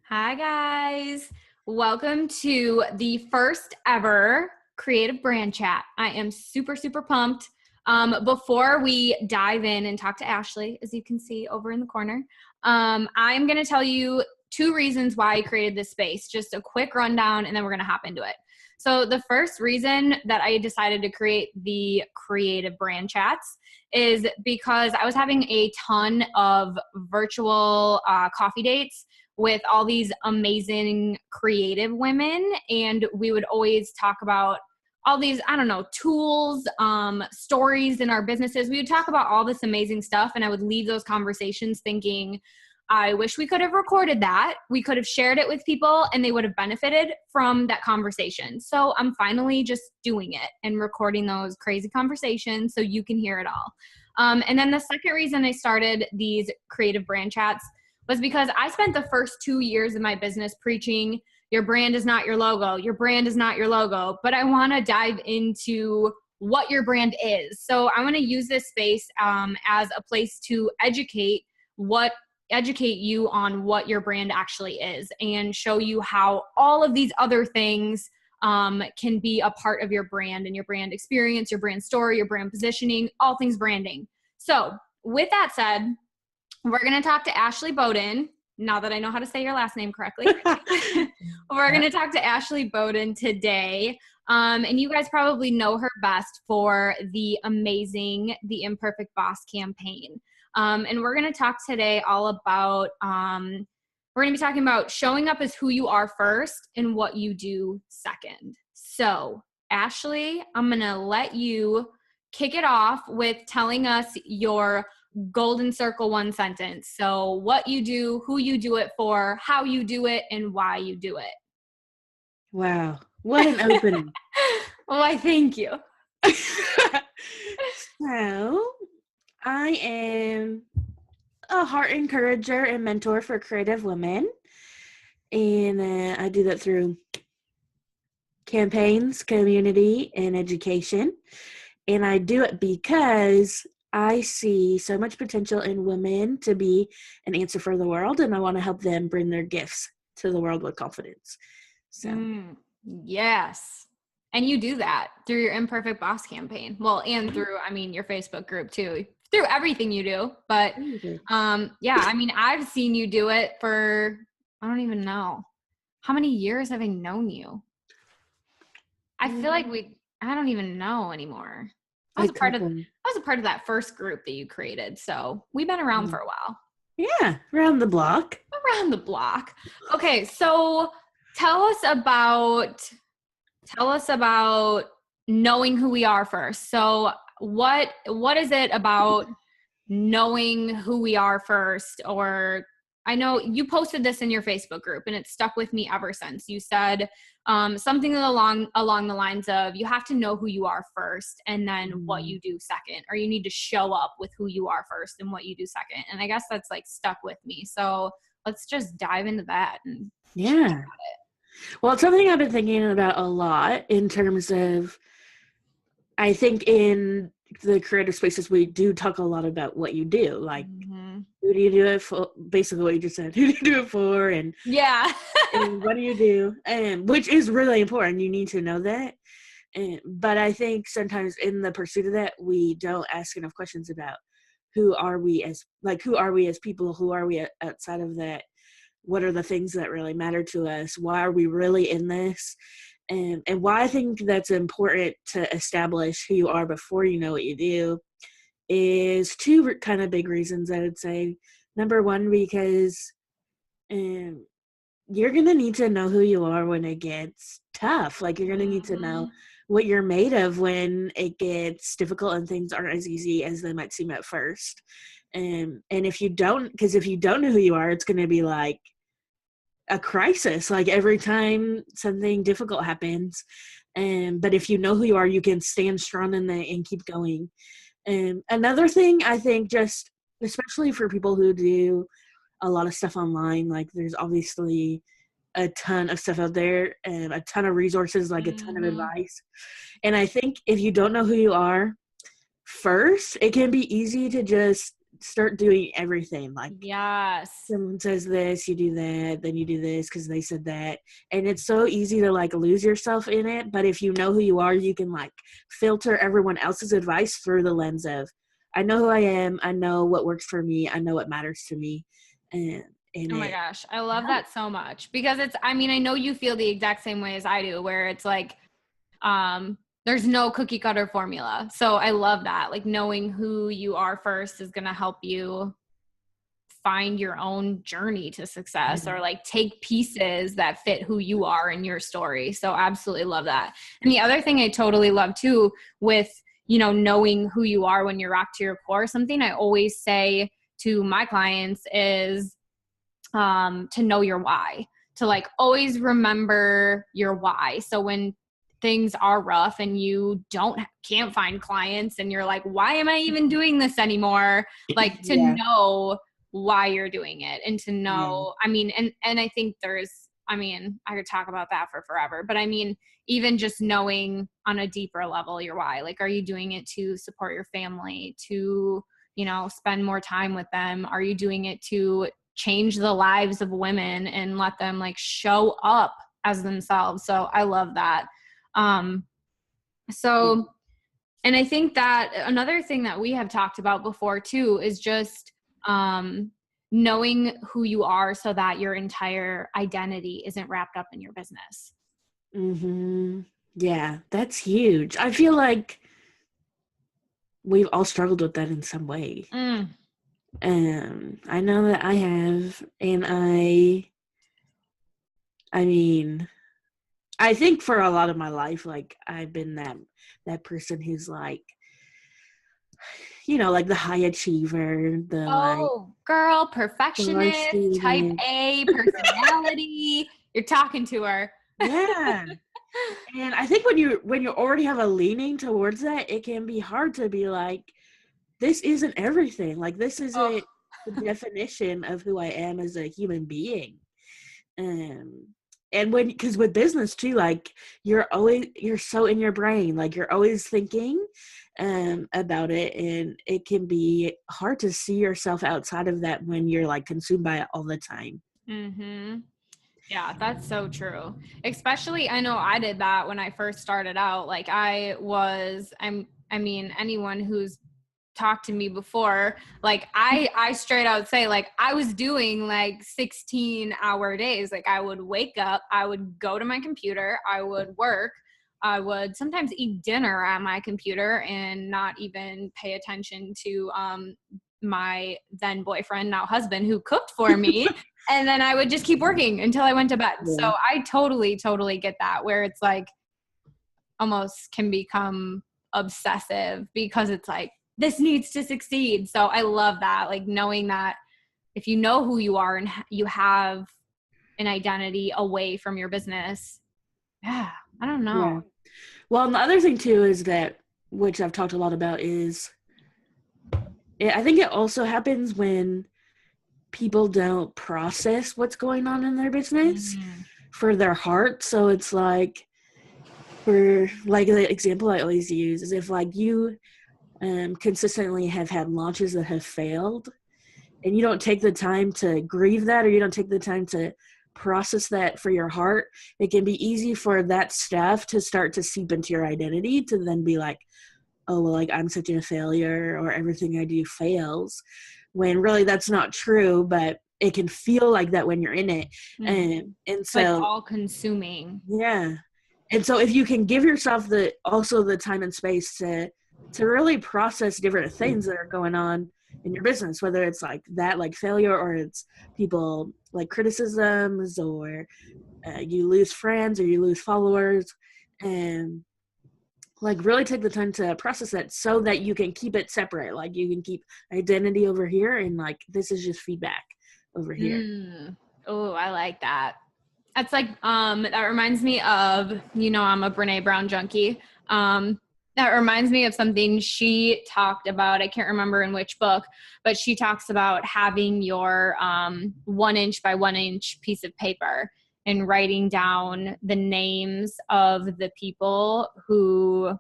Hi, guys. Welcome to the first ever creative brand chat. I am super, super pumped. Before we dive in and talk to Ashley, as you can see over in the corner, I'm going to tell you 2 reasons why I created this space. Just a quick rundown, and then we're going to hop into it. So the first reason that I decided to create the creative brand chats is because I was having a ton of virtual coffee dates with all these amazing creative women. And we would always talk about all these, tools, stories in our businesses. We would talk about all this amazing stuff. And I would leave those conversations thinking, I wish we could have recorded that. We could have shared it with people and they would have benefited from that conversation. So I'm finally just doing it and recording those crazy conversations so you can hear it all. And then the second reason I started these creative brand chats was because I spent the first 2 years of my business preaching, your brand is not your logo, your brand is not your logo, but I want to dive into what your brand is. So I want to use this space as a place to educate you on what your brand actually is and show you how all of these other things can be a part of your brand and your brand experience, your brand story, your brand positioning, all things branding. So with that said, we're going to talk to Ashley Beaudin, now that I know how to say your last name correctly. We're going to talk to Ashley Beaudin today. And you guys probably know her best for the amazing The Imperfect Boss campaign. And we're going to talk today all about, we're going to be talking about showing up as who you are first and what you do second. So, Ashley, I'm going to let you kick it off with telling us your golden circle 1 sentence. So what you do, who you do it for, how you do it, and why you do it. Wow. What an opening. Why, thank you. So, I am a heart encourager and mentor for creative women. And I do that through campaigns, community, and education. And I do it because I see so much potential in women to be an answer for the world, and I want to help them bring their gifts to the world with confidence. So, yes. And you do that through your Imperfect Boss campaign. Well, and through, your Facebook group too, through everything you do. But I've seen you do it for, I don't even know. How many years have I known you? I feel like I don't even know anymore. I was a part of that first group that you created. So we've been around for a while. Yeah, around the block. Okay, so tell us about knowing who we are first. So what is it about knowing who we are first? Or I know you posted this in your Facebook group and it stuck with me ever since. You said something along the lines of you have to know who you are first and then what you do second, or you need to show up with who you are first and what you do second. And I guess that's like stuck with me. So let's just dive into that. And yeah. Well, it's something I've been thinking about a lot in terms of, I think in the creative spaces, we do talk a lot about what you do. Like, who do you do it for? Basically what you just said, who do you do it for? And yeah, and what do you do? And which is really important. You need to know that. But I think sometimes in the pursuit of that, we don't ask enough questions about who are we as people? Who are we outside of that? What are the things that really matter to us? Why are we really in this? And why I think that's important to establish who you are before you know what you do is 2 kind of big reasons, I would say. Number 1, because you're going to need to know who you are when it gets tough. Like, you're going to need to know what you're made of when it gets difficult and things aren't as easy as they might seem at first. And if you don't know who you are, it's going to be like a crisis, like every time something difficult happens. But if you know who you are, you can stand strong in that and keep going. And another thing, I think, just especially for people who do a lot of stuff online, like there's obviously a ton of stuff out there and a ton of resources, like a ton of advice. And I think if you don't know who you are first, it can be easy to just start doing everything. Like, yes. someone says this, you do that, then you do this because they said that. And it's so easy to like lose yourself in it. But if you know who you are, you can like filter everyone else's advice through the lens of, I know who I am, I know what works for me, I know what matters to me. And Oh my it gosh, I love that so much, because it's, I mean, I know you feel the exact same way as I do, where it's like, there's no cookie cutter formula. So I love that. Like, knowing who you are first is going to help you find your own journey to success, or like take pieces that fit who you are in your story. So absolutely love that. And the other thing I totally love too, with, you know, knowing who you are when you're rock to your core, something I always say to my clients is, to know your why, to like always remember your why. So when things are rough and you can't find clients and you're like, why am I even doing this anymore? Like, to know why you're doing it, and to know, I mean, and I think I mean, I could talk about that for forever, but I mean, even just knowing on a deeper level your why, like, are you doing it to support your family, to, you know, spend more time with them? Are you doing it to change the lives of women and let them like show up as themselves? So I love that. So, and I think that another thing that we have talked about before too is just, knowing who you are so that your entire identity isn't wrapped up in your business. Mm-hmm. Yeah, that's huge. I feel like we've all struggled with that in some way. I know that I have, and I mean, I think for a lot of my life, like, I've been that person who's like, you know, like the high achiever, the like Girl, star perfectionist, type student. A personality. You're talking to her. Yeah. And I think when you already have a leaning towards that, it can be hard to be like, this isn't everything. Like, this isn't the definition of who I am as a human being. And because with business too, like, you're so in your brain, like, you're always thinking about it, and it can be hard to see yourself outside of that when you're like consumed by it all the time. Mm-hmm. Yeah, that's so true. Especially, I know I did that when I first started out. Like, I mean, anyone who's talked to me before, like, I straight out say, like, I was doing like 16-hour days. Like, I would wake up, I would go to my computer, I would work, I would sometimes eat dinner at my computer and not even pay attention to my then boyfriend, now husband, who cooked for me. And then I would just keep working until I went to bed. Yeah. So I totally get that, where it's like almost can become obsessive, because it's like, this needs to succeed. So I love that, like, knowing that if you know who you are and you have an identity away from your business. Yeah, I don't know. Yeah. Well, and the other thing too is that, which I've talked a lot about, is I think it also happens when people don't process what's going on in their business for their heart. So it's like, for like the example I always use is, if like you consistently have had launches that have failed, and you don't take the time to grieve that, or you don't take the time to process that for your heart, it can be easy for that stuff to start to seep into your identity, to then be like, oh, well, like, I'm such a failure, or everything I do fails, when really that's not true, but it can feel like that when you're in it. And so it's all consuming. Yeah. And so if you can give yourself also the time and space to really process different things that are going on in your business, whether it's like that, like failure, or it's people like criticisms, or you lose friends, or you lose followers, and like really take the time to process that, so that you can keep it separate. Like, you can keep identity over here, and like, this is just feedback over here. Oh, I like that. That's like, that reminds me of, you know, I'm a Brene Brown junkie. That reminds me of something she talked about. I can't remember in which book, but she talks about having your 1 inch by 1 inch piece of paper and writing down the names of the people who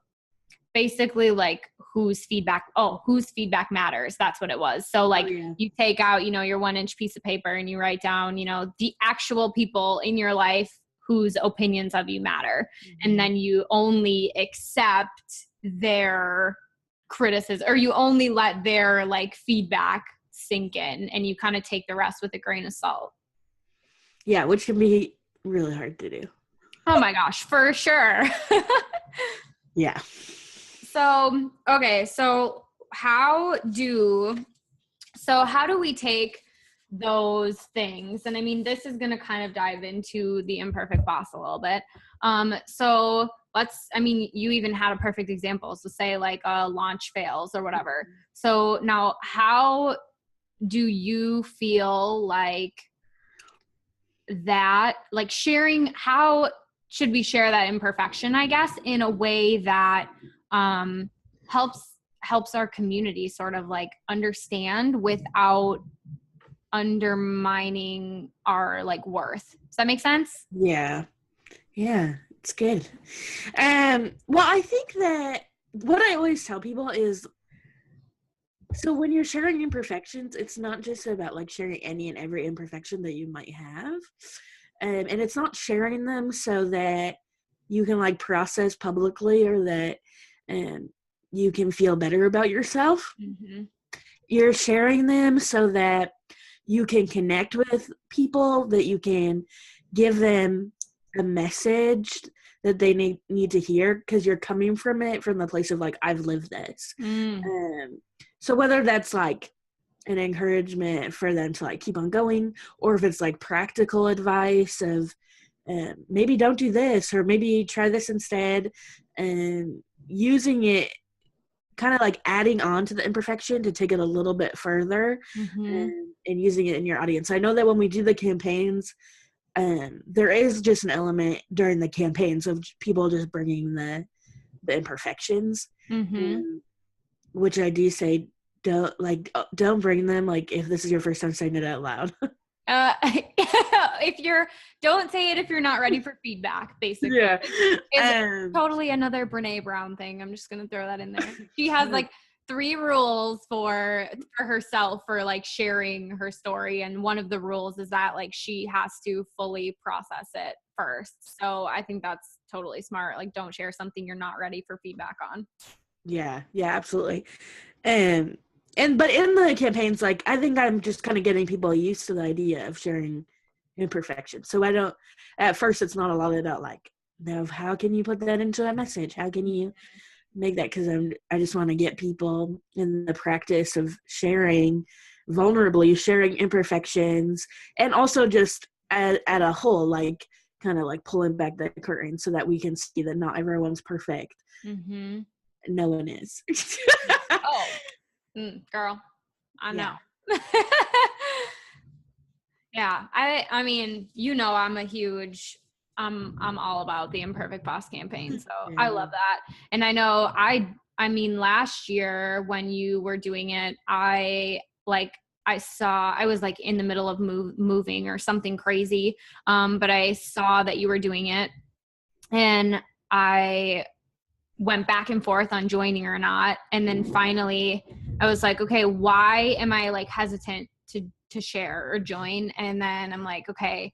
basically, like, whose feedback matters. That's what it was. So like you take out, you know, your 1-inch piece of paper and you write down, you know, the actual people in your life whose opinions of you matter. And then you only accept their criticism, or you only let their like feedback sink in, and you kind of take the rest with a grain of salt. Yeah, which can be really hard to do. Oh my gosh, for sure. Yeah. So, okay, so how do we take those things? And I mean, this is going to kind of dive into the imperfect boss a little bit. So you even had a perfect example. So say like a launch fails or whatever. So now how do you feel like that, like sharing, how should we share that imperfection, I guess, in a way that helps our community sort of like understand without undermining our like worth? Does that make sense? Yeah, it's good. Well, I think that what I always tell people is, so when you're sharing imperfections, it's not just about like sharing any and every imperfection that you might have, and it's not sharing them so that you can like process publicly, or that you can feel better about yourself. You're sharing them so that you can connect with people, that you can give them a message that they need to hear, because you're coming from the place of like, I've lived this. So whether that's like an encouragement for them to like keep on going, or if it's like practical advice of maybe don't do this, or maybe try this instead, and using it, kind of like adding on to the imperfection to take it a little bit further, and using it in your audience. I know that when we do the campaigns, there is just an element during the campaigns of people just bringing the imperfections, which I do say, don't bring them like if this is your first time saying it out loud. Don't say it if you're not ready for feedback, basically. Yeah. It's totally another Brene Brown thing. I'm just gonna throw that in there. She has like 3 rules for herself for like sharing her story, and one of the rules is that like she has to fully process it first. So I think that's totally smart. Like, don't share something you're not ready for feedback on. Yeah, absolutely. But in the campaigns, like, I think I'm just kind of getting people used to the idea of sharing imperfection. So at first it's not a lot about like, no, how can you put that into a message? How can you make that? Because I just want to get people in the practice of sharing vulnerably, sharing imperfections, and also just at a whole, like kind of like pulling back the curtain so that we can see that not everyone's perfect. No one is. Girl, I know. Yeah. I mean, you know, I'm all about the Imperfect Boss campaign. So I love that. And I know I mean, last year when you were doing it, I was like in the middle of moving or something crazy. But I saw that you were doing it, and I went back and forth on joining or not. And then finally I was like, okay, why am I like hesitant to share or join? And then I'm like, okay,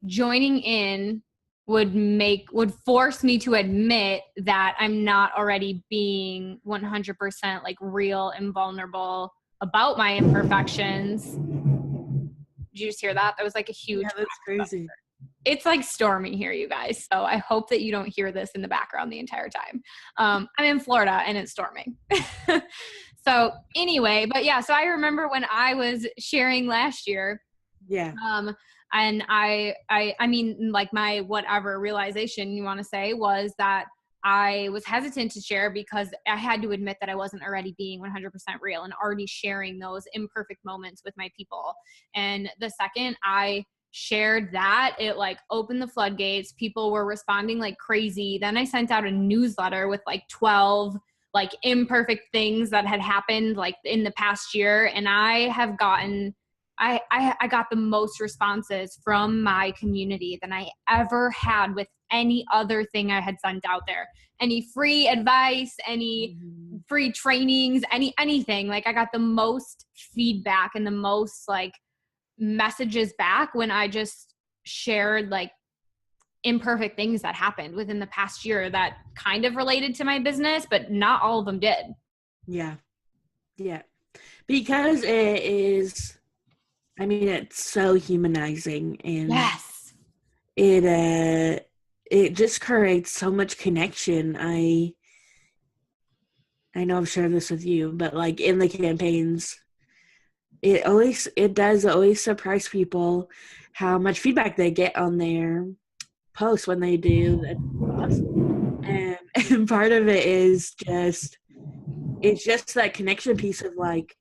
joining in would force me to admit that I'm not already being 100% like real and vulnerable about my imperfections. Did you just hear that? That was like a huge. Yeah, that's crazy. It's like stormy here, you guys. So I hope that you don't hear this in the background the entire time. I'm in Florida and it's storming. So anyway, but yeah, so I remember when I was sharing last year. Yeah. And I mean, like my whatever realization you want to say was that I was hesitant to share because I had to admit that I wasn't already being 100% real and already sharing those imperfect moments with my people. And the second I shared that, it like opened the floodgates. People were responding like crazy. Then I sent out a newsletter with like 12 like imperfect things that had happened like in the past year. And I have gotten I got the most responses from my community than I ever had with any other thing I had sent out there. Any free advice, any free trainings, anything. Like I got the most feedback and the most like messages back when I just shared like imperfect things that happened within the past year that kind of related to my business, but not all of them did. Yeah. Yeah. Because it is, I mean, it's so humanizing, and Yes. it just creates so much connection. I know I've shared this with you, but like in the campaigns, it does always surprise people how much feedback they get on their posts when they do the posts. And part of it is it's just that connection piece of like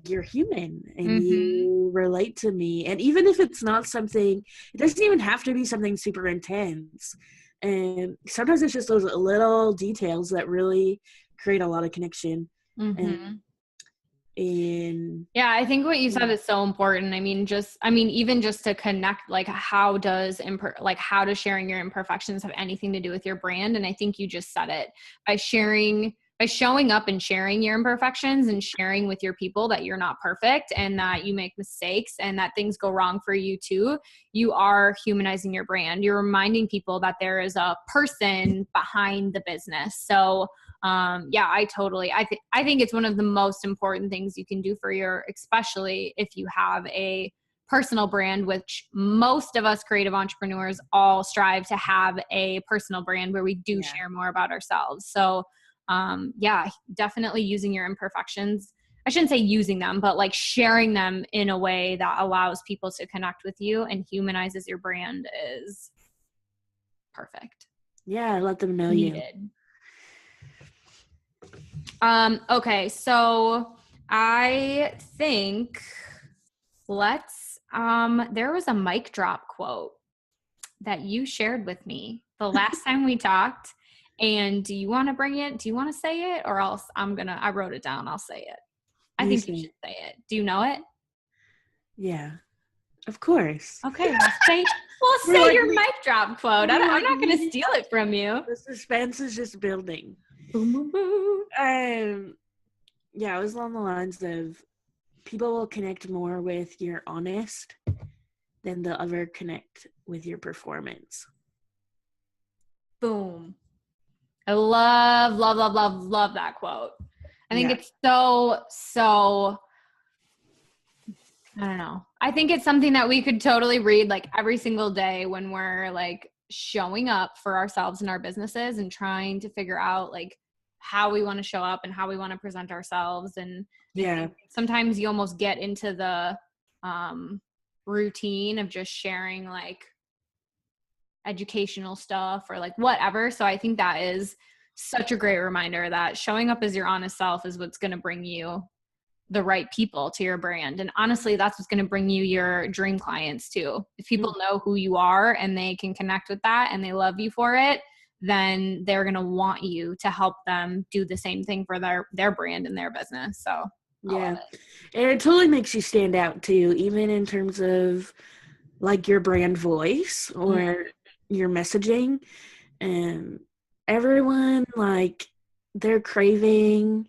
you're human and you relate to me. And even if it's not something, it doesn't even have to be something super intense. And sometimes it's just those little details that really create a lot of connection. And yeah, I think what you said is so important. I mean, even just to connect, like how does sharing your imperfections have anything to do with your brand? And I think you just said it by showing up and sharing your imperfections and sharing with your people that you're not perfect and that you make mistakes and that things go wrong for you too. You are humanizing your brand. You're reminding people that there is a person behind the business. So yeah, I think it's one of the most important things you can do for especially if you have a personal brand, which most of us creative entrepreneurs all strive to have a personal brand where we do share more about ourselves. So yeah, definitely using your imperfections. I shouldn't say using them, but like sharing them in a way that allows people to connect with you and humanizes your brand is perfect. Yeah, let them know Needed. Okay, so I think there was a mic drop quote that you shared with me the last time we talked. And do you want to bring it? Do you want to say it? Or else I wrote it down. I'll say it. I think you should say it. Do you know it? Yeah, of course. Okay, say your mic drop quote. I'm not going to steal it from you. The suspense is just building. Boom, boom, boom. Yeah, it was along the lines of people will connect more with your honest than they'll ever connect with your performance. Boom. I love that quote. I think it's so, I don't know. I think it's something that we could totally read like every single day when we're like showing up for ourselves and our businesses and trying to figure out like how we want to show up and how we want to present ourselves. And sometimes you almost get into the routine of just sharing like educational stuff or like whatever. So I think that is such a great reminder that showing up as your honest self is what's going to bring you the right people to your brand. And honestly, that's what's going to bring you your dream clients too. If people know who you are and they can connect with that and they love you for it, then they're going to want you to help them do the same thing for their brand and their business. So yeah. And it totally makes you stand out too, even in terms of like your brand voice or your messaging. And everyone, like, they're craving,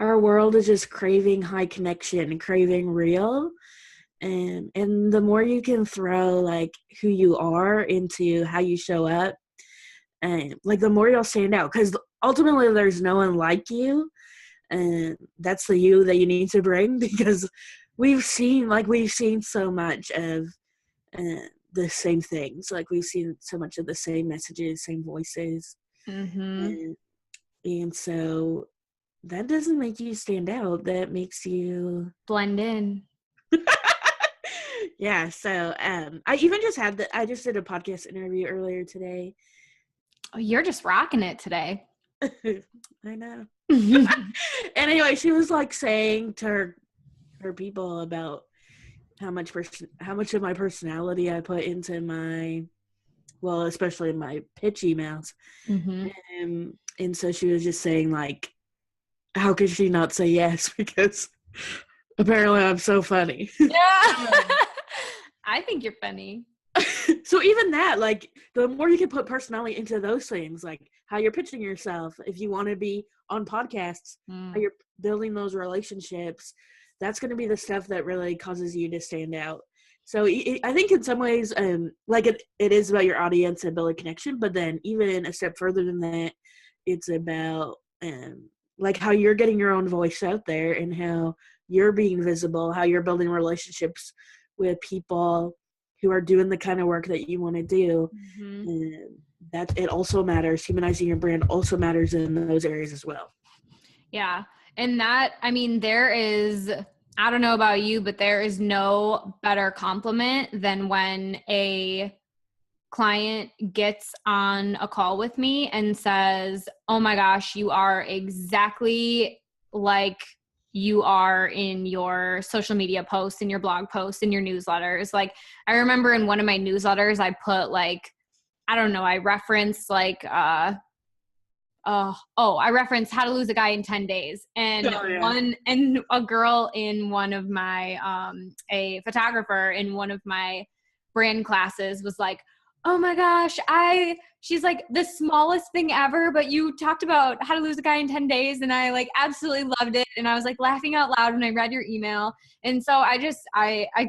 our world is just craving high connection and craving real. And the more you can throw like who you are into how you show up, and like the more you'll stand out, because ultimately there's no one like you, and that's the you that you need to bring, because we've seen so much of the same things. Like we've seen so much of the same messages, same voices. And so that doesn't make you stand out. That makes you blend in. Yeah. So I even I just did a podcast interview earlier today. Oh, you're just rocking it today. I know. Anyway, she was like saying to her people about how much of my personality I put into my, well, especially in my pitch emails. And so she was just saying like, how could she not say yes? Because Apparently I'm so funny. Yeah. I think you're funny. So even that, like, the more you can put personality into those things, like how you're pitching yourself, if you want to be on podcasts, how you're building those relationships, that's going to be the stuff that really causes you to stand out. So I think in some ways, like it is about your audience and building connection, but then even a step further than that, it's about like how you're getting your own voice out there and how you're being visible, how you're building relationships with people who are doing the kind of work that you want to do. Mm-hmm. And that it also matters. Humanizing your brand also matters in those areas as well. Yeah. And that, I mean, there is, I don't know about you, but there is no better compliment than when a client gets on a call with me and says, oh my gosh, you are exactly like you are in your social media posts, in your blog posts, in your newsletters. Like, I remember in one of my newsletters, I put like, I don't know, I referenced like, I referenced How to Lose a Guy in 10 Days. And a girl in one of my, a photographer in one of my brand classes was like, oh my gosh, she's like the smallest thing ever, but you talked about how to lose a guy in 10 days. And I like absolutely loved it. And I was like laughing out loud when I read your email. And so I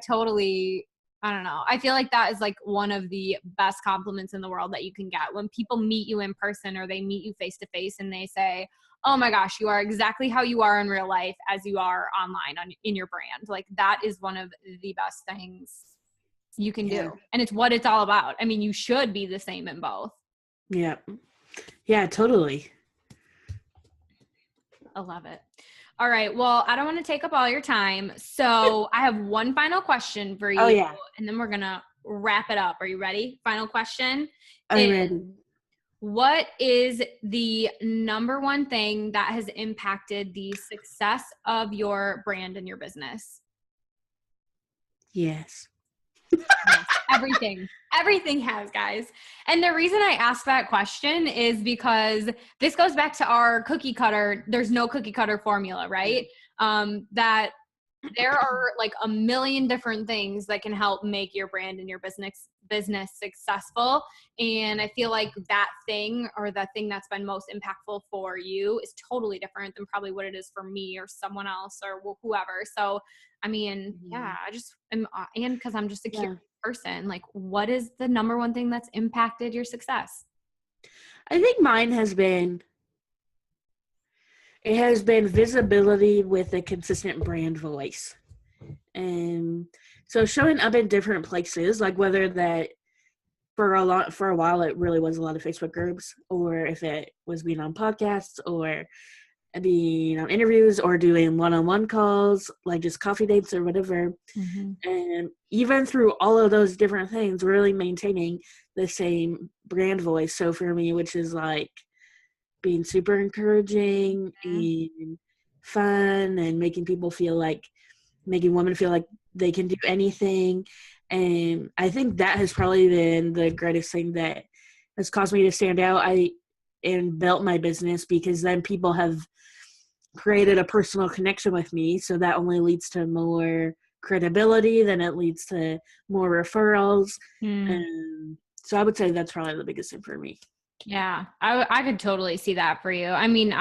totally, I don't know. I feel like that is like one of the best compliments in the world that you can get when people meet you in person or they meet you face to face and they say, oh my gosh, you are exactly how you are in real life as you are online in your brand. Like that is one of the best things you can do. And it's what it's all about. I mean, you should be the same in both. Yeah. Yeah, totally. I love it. All right. Well, I don't want to take up all your time. So I have one final question for you. Oh, yeah. And then we're going to wrap it up. Are you ready? Final question. I'm ready. What is the number one thing that has impacted the success of your brand and your business? Yes. Yes, everything has, guys. And the reason I asked that question is because this goes back to our cookie cutter. There's no cookie cutter formula, right? That there are like a million different things that can help make your brand and your business successful. And I feel like that thing or the thing that's been most impactful for you is totally different than probably what it is for me or someone else or whoever. So, I mean, yeah, I just am, and because I'm just a curious person, like what is the number one thing that's impacted your success? I think mine has been visibility with a consistent brand voice. And so showing up in different places, like whether that for a while it really was a lot of Facebook groups, or if it was being on podcasts or being on interviews or doing one-on-one calls, like just coffee dates or whatever. And even through all of those different things, really maintaining the same brand voice. So for me, which is like being super encouraging and fun and making women feel like they can do anything. And I think that has probably been the greatest thing that has caused me to stand out and built my business, because then people have created a personal connection with me. So that only leads to more credibility, then it leads to more referrals. And so I would say that's probably the biggest thing for me. Yeah, I could totally see that for you. I mean,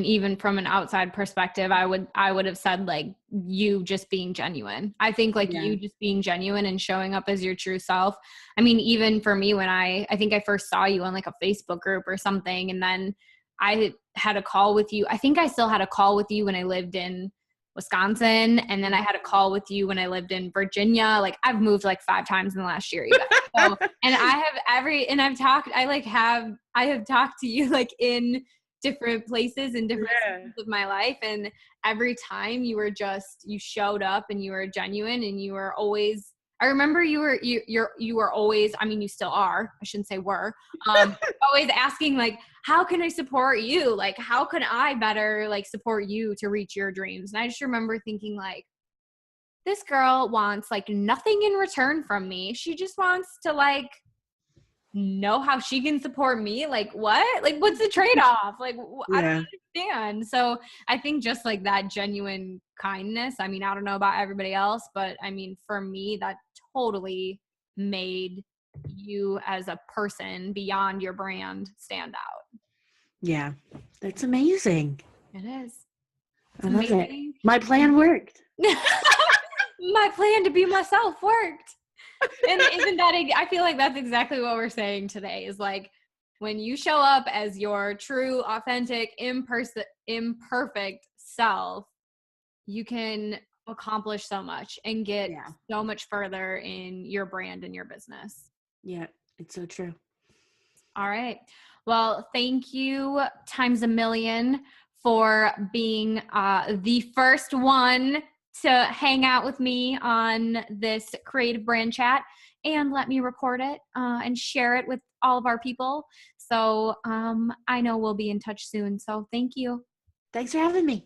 even from an outside perspective, I would have said like you just being genuine. I think like you just being genuine and showing up as your true self. I mean, even for me, when I think I first saw you on like a Facebook group or something, and then I had a call with you. I think I still had a call with you when I lived in Wisconsin. And then I had a call with you when I lived in Virginia. Like I've moved like 5 times in the last year. You guys. So, and I have talked to you like in different places in different seasons of my life. And every time you showed up and you were genuine and you were always, I remember you were always, I mean, you still are, I shouldn't say were, always asking like, how can I support you? Like, how can I better like support you to reach your dreams? And I just remember thinking like, this girl wants like nothing in return from me. She just wants to like know how she can support me. Like, what? Like, what's the trade-off? Like, I Yeah. don't understand. So I think just like that genuine kindness, I mean, I don't know about everybody else, but I mean, for me, that totally made you as a person beyond your brand stand out. Yeah. That's amazing. It is. It's I love it. amazing. My plan worked. My plan to be myself worked. And isn't that, I feel like that's exactly what we're saying today is like, when you show up as your true, authentic, imperfect self, you can accomplish so much and get Yeah. so much further in your brand and your business. Yeah. It's so true. All right. Well, thank you times a million for being the first one to hang out with me on this creative brand chat and let me record it and share it with all of our people. So I know we'll be in touch soon. So thank you. Thanks for having me.